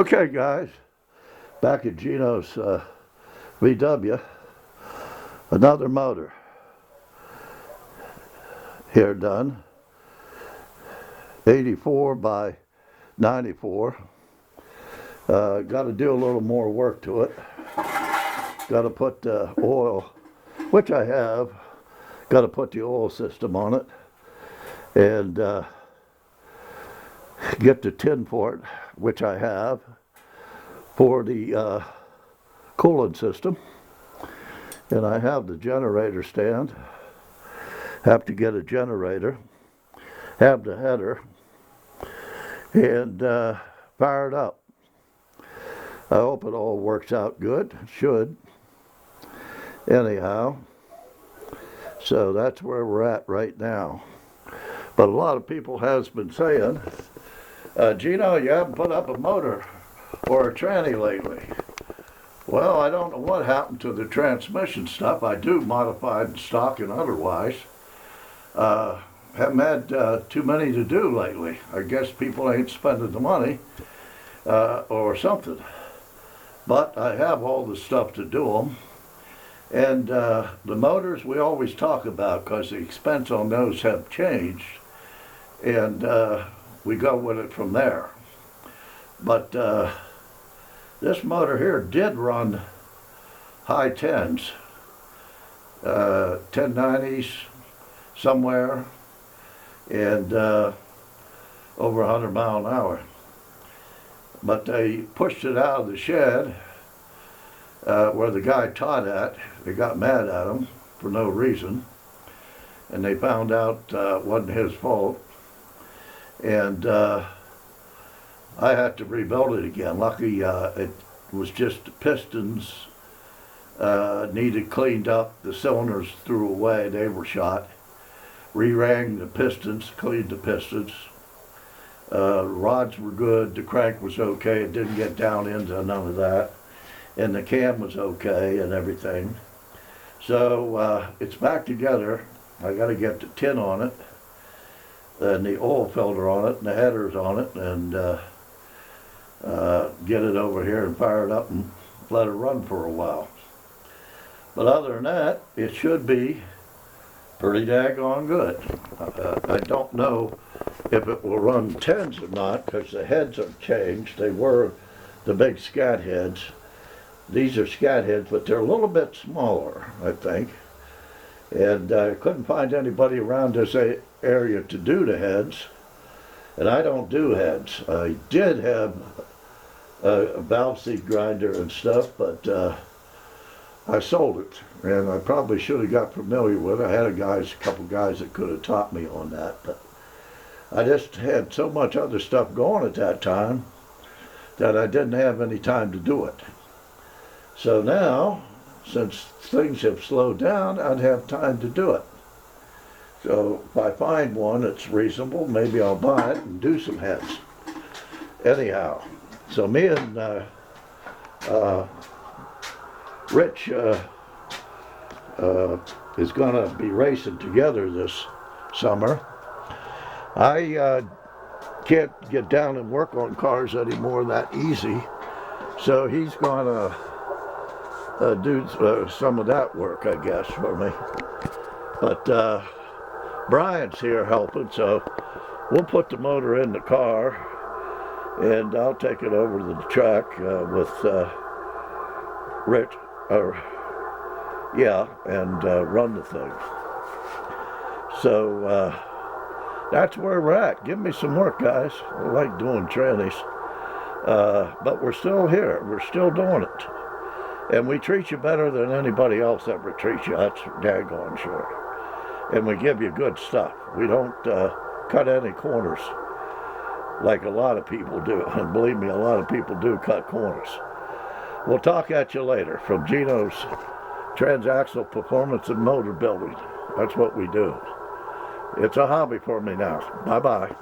Okay, guys, back at Geno's VW, another motor here done, 84 by 94. Got to do a little more work to it. Got to put oil, which I have, got to put the oil system on it and get the tin for it, which I have, for the coolant system. And I have the generator stand. Have to get a generator, have the header, and fire it up. I hope it all works out good. It should. Anyhow, so that's where we're at right now. But a lot of people has been saying, Geno, you haven't put up a motor or a tranny lately. Well, I don't know what happened to the transmission stuff. I do modified stock and otherwise. Haven't had too many to do lately. I guess people ain't spending the money or something. But I have all the stuff to do them. And the motors we always talk about because the expense on those have changed. And we go with it from there. But this motor here did run high 10s, 1090s somewhere, and over 100 mile an hour. But they pushed it out of the shed where the guy taught at. They got mad at him for no reason, and they found out it wasn't his fault. And I had to rebuild it again. Lucky it was just the pistons needed cleaned up. The cylinders threw away, they were shot. Re-rang the pistons, cleaned the pistons. Rods were good, the crank was okay, it didn't get down into none of that. And the cam was okay and everything. So it's back together. I got to get the tin on it, and the oil filter on it, and the headers on it, and get it over here and fire it up and let it run for a while. But other than that, it should be pretty daggone good. I don't know if it will run 10s or not because the heads have changed. They were the big scat heads. These are scat heads, but they're a little bit smaller, I think. And I couldn't find anybody around this area to do the heads. And I don't do heads. I did have a valve seat grinder and stuff, but I sold it. And I probably should have got familiar with it. I had a couple guys that could have taught me on that. But I just had so much other stuff going at that time that I didn't have any time to do it. So now, since things have slowed down, I'd have time to do it. So if I find one that's reasonable, maybe I'll buy it and do some heads. Anyhow, so me and Rich is going to be racing together this summer. I can't get down and work on cars anymore that easy, so he's going to do some of that work, I guess, for me. But Brian's here helping, so we'll put the motor in the car, and I'll take it over to the track with Rich, and run the thing. So that's where we're at. Give me some work, guys. I like doing trannies. But we're still here. We're still doing it. And we treat you better than anybody else ever treats you. That's daggone sure. And we give you good stuff. We don't cut any corners like a lot of people do. And believe me, a lot of people do cut corners. We'll talk at you later from Geno's Transaxle Performance and Motor Building. That's what we do. It's a hobby for me now. Bye-bye.